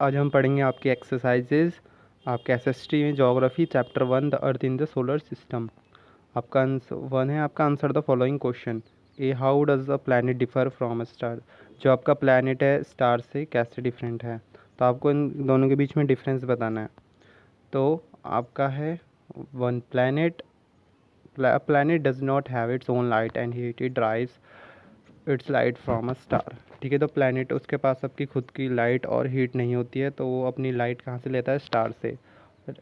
आज हम पढ़ेंगे आपकी एक्सरसाइजेज आपके एसएसटी में geography chapter 1 the earth in the solar system. आपका आंसर 1 है आपका answer the following question. A how does the planet differ from a star. जो आपका प्लैनेट है स्टार से कैसे डिफरेंट है, तो आपको इन दोनों के बीच में डिफरेंस बताना है। तो आपका है one planet does not have its own light and heat, it drives its light from a star. ठीक है, तो प्लैनेट उसके पास आपकी खुद की लाइट और हीट नहीं होती है, तो वो अपनी लाइट कहाँ से लेता है, स्टार से।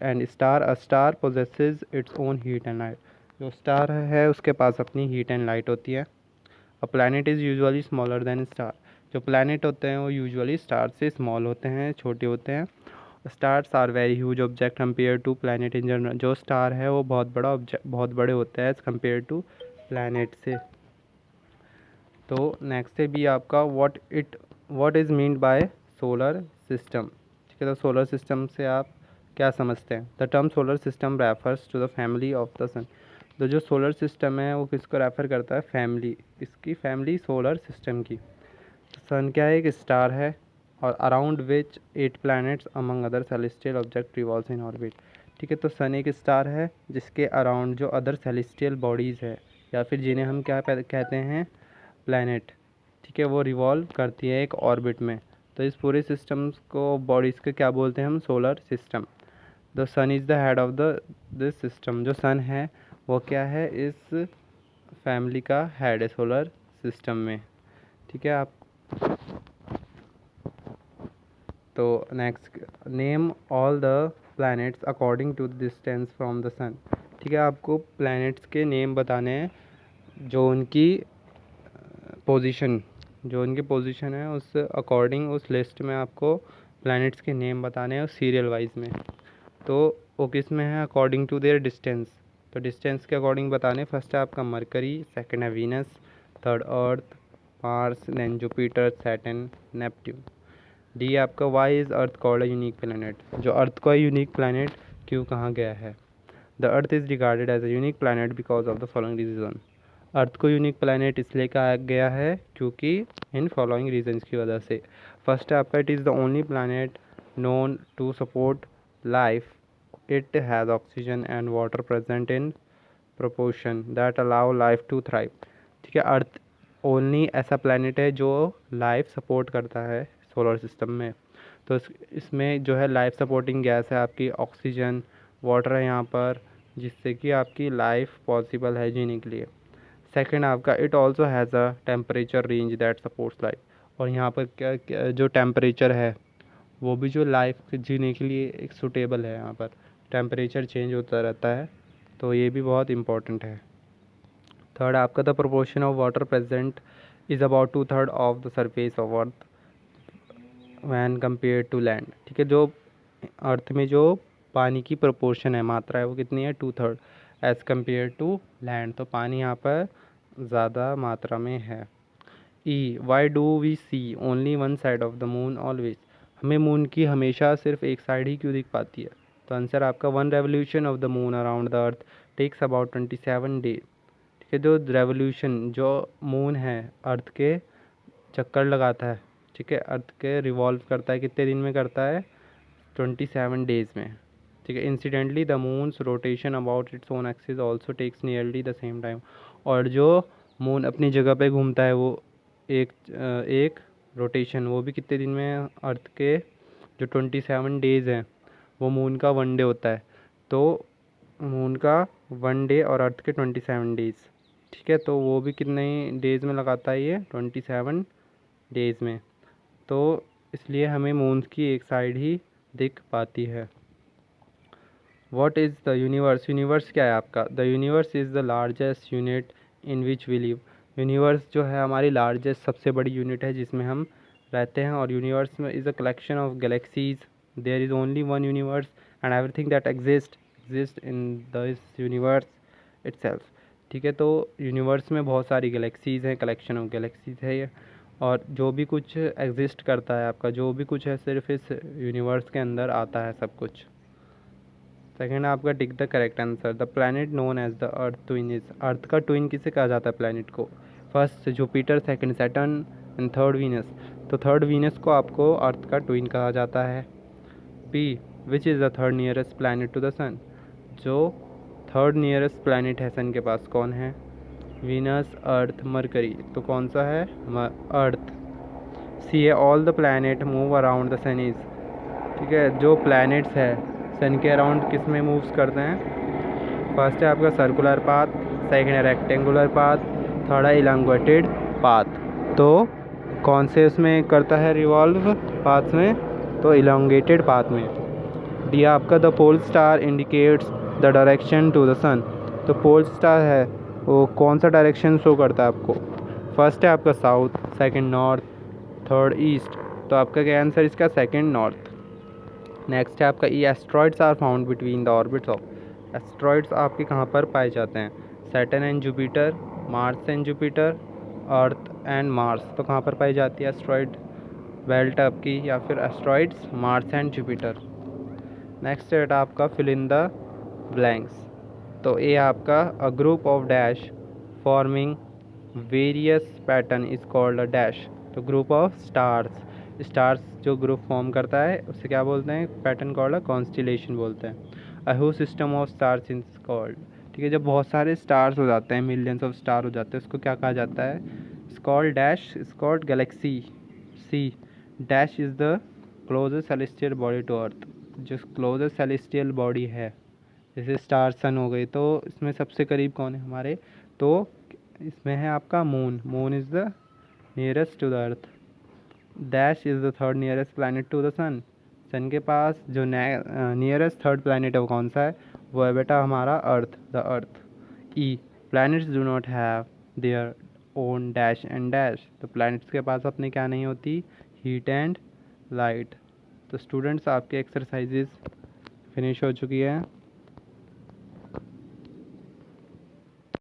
And a star possesses its own heat and light. जो स्टार है उसके पास अपनी हीट एंड लाइट होती है। A planet is usually smaller than star. जो प्लैनेट होते हैं वो यूजुअली स्टार से स्मॉल होते हैं, छोटे होते हैं। Stars are very huge object compare to planet in general. जो स्टार है वो बहुत बड़ा ऑब्जेक्ट, बहुत बड़े होते हैं एज़ कम्पेयर टू प्लैनेट से। तो नेक्स्ट है बी आपका what is meant by solar system. ठीक है, तो सोलर सिस्टम से आप क्या समझते हैं। The term solar system refers to the family of the sun. तो जो सोलर सिस्टम है वो किसको रेफ़र करता है, फैमिली, इसकी फैमिली सोलर सिस्टम की। तो सन क्या है, एक स्टार है और around which 8 planets among other celestial object revolves in orbit. ठीक है, तो सन एक स्टार है जिसके अराउंड जो अदर सेलेस्टियल बॉडीज़ है या फिर जिन्हें हम क्या कहते हैं, प्लैनेट। ठीक है, वो रिवॉल्व करती है एक ऑर्बिट में। तो इस पूरे सिस्टम्स को, बॉडीज़ के क्या बोलते हैं हम, solar system. The sun is the head of the this system. जो सन है वो क्या है, इस फैमिली का हेड है सोलर सिस्टम में। ठीक है, आप तो next, name all the planets according to the distance from the sun. ठीक है, आपको प्लैनेट्स के नेम बताने हैं जो उनकी पोजीशन, जो उनकी पोजीशन है उस अकॉर्डिंग, उस लिस्ट में आपको प्लैनेट्स के नेम बताने हैं उस सीरियल वाइज में। तो वो किस में है, अकॉर्डिंग टू देयर डिस्टेंस। तो डिस्टेंस के अकॉर्डिंग बताने, फर्स्ट है आपका मरकरी, सेकंड है Venus, third Earth, Mars, then Jupiter, Saturn, Neptune. D आपका why is Earth called a unique planet. जो अर्थ का यूनिक प्लैनेट क्यों कहा गया है। The Earth is regarded as a unique planet because of the following reason. Earth को unique planet इसलिए कहा गया है क्योंकि इन फॉलोइंग रीजंस की वजह से। फर्स्ट है आपका, it is the only planet known to support life. It has oxygen and water present in proportion that allow life to thrive. ठीक है, अर्थ ओनली ऐसा प्लैनेट है जो लाइफ सपोर्ट करता है सोलर सिस्टम में। तो इसमें जो है लाइफ सपोर्टिंग गैस है आपकी ऑक्सीजन, वाटर है यहाँ पर, जिससे कि आपकी लाइफ पॉसिबल है जीने के लिए। सेकंड आपका, it also has a temperature range that supports life. और यहाँ पर क्या जो टेम्परेचर है वो भी जो लाइफ जीने के लिए एक सूटेबल है। यहाँ पर टेम्परेचर चेंज होता रहता है, तो ये भी बहुत इंपॉर्टेंट है। थर्ड आपका, the proportion of water present is about 2/3 of the surface of earth when compare to land. ठीक है, जो अर्थ में जो पानी की प्रोपोर्शन है, मात्रा है, वो कितनी है, 2/3 एज़ कम्पेयर टू लैंड। तो पानी यहाँ पर ज़्यादा मात्रा में है। ई why do we see only one side of the moon always. हमें मून की हमेशा सिर्फ एक साइड ही क्यों दिख पाती है। तो आंसर आपका, one revolution of the moon around the earth takes about 27 days. ठीक है, जो रेवोल्यूशन, जो मून है अर्थ के चक्कर लगाता है, ठीक है, अर्थ के रिवॉल्व करता है, कितने दिन में करता है, 27 डेज़ में। ठीक है, incidentally the moon's rotation about its own axis also takes nearly the same time. और जो मून अपनी जगह पे घूमता है वो एक रोटेशन, वो भी कितने दिन में, अर्थ के जो 27 डेज़ हैं वो मून का 1 डे होता है। तो मून का 1 डे और अर्थ के 27 डेज़। ठीक है, तो वो भी कितने डेज़ में लगाता है, ये 27 डेज़ में। तो इसलिए हमें मून की एक साइड ही दिख पाती है। What is the universe. Universe क्या है आपका, the universe is the largest unit in which we live. Universe जो है हमारी लार्जेस्ट, सबसे बड़ी यूनिट है जिसमें हम रहते हैं। और यूनिवर्स में is a collection of galaxies. There is only one universe and everything that exist in this universe itself. ठीक है, तो यूनिवर्स में बहुत सारी गैलेक्सीज़ हैं, कलेक्शन ऑफ गैलेक्सीज़ है ये। और जो भी कुछ एग्जिस्ट करता है आपका, जो भी कुछ है, सिर्फ इस यूनिवर्स के अंदर आता है सब कुछ। सेकेंड आपका, tick the correct answer. The planet known as the Earth twin is. Earth का ट्विन किसे कहा जाता है, प्लैनेट को। First Jupiter, second Saturn and third Venus. तो थर्ड वीनस को आपको अर्थ का ट्विन कहा जाता है। B, which is the third nearest planet to the sun, जो थर्ड नियरेस्ट प्लैनेट है सन के पास कौन है? वीनस, अर्थ, मरकरी, तो कौन सा है? अर्थ। सी है, all the planet move around the sun is, ठीक है, जो प्लैनेट्स है सन के अराउंड किस में मूव्स करते हैं? फर्स्ट है आपका सर्कुलर पाथ, सेकेंड है रेक्टेंगुलर पाथ, थर्ड है इलांगुएटेड पाथ। तो कौन से उसमें करता है रिवॉल्व पाथ्स में? तो इलांगेटेड पाथ में। डी आपका the pole star indicates the direction to the sun, तो पोल स्टार है वो कौन सा डायरेक्शन शो करता है आपको? फर्स्ट है आपका south, second north, third east, तो आपका क्या आंसर इसका? Second north. नेक्स्ट है आपका ई, asteroids are found between the orbits of, asteroids आपके कहाँ पर पाए जाते हैं? Saturn and Jupiter, Mars and Jupiter, Earth and Mars, तो कहाँ पर पाई जाती है एस्ट्रॉइड बेल्ट आपकी, या फिर asteroids Mars and Jupiter. Next है आपका फिल इन द ब्लैंक्स, तो ये आपका a group of dash forming various pattern is called a dash, तो ग्रुप ऑफ स्टार्स, स्टार्स जो ग्रुप फॉर्म करता है उसे क्या बोलते हैं? पैटर्न कॉल्ड अ कॉन्स्टिलेशन बोलते हैं। A huge system of stars is called, ठीक है, जब बहुत सारे स्टार्स हो जाते हैं, मिलियंस ऑफ स्टार हो जाते हैं, उसको क्या कहा जाता है? It's called dash, it's called galaxy. See, dash is the closest celestial body to earth, जो क्लोजेस्ट सेलेस्टियल बॉडी है, जैसे स्टार सन हो गई, तो इसमें सबसे करीब कौन है हमारे? तो इसमें है आपका moon, moon is the nearest to the earth. Dash is the third nearest planet to the sun, sun के पास जो नियरेस्ट थर्ड प्लैनेट है वो कौन सा है? वो है बेटा हमारा अर्थ, द अर्थ। ई, planets do not have their own dash and dash, तो प्लैनेट्स के पास अपने क्या नहीं होती? Heat and light. तो स्टूडेंट्स आपके एक्सरसाइजेज फिनिश हो चुकी है।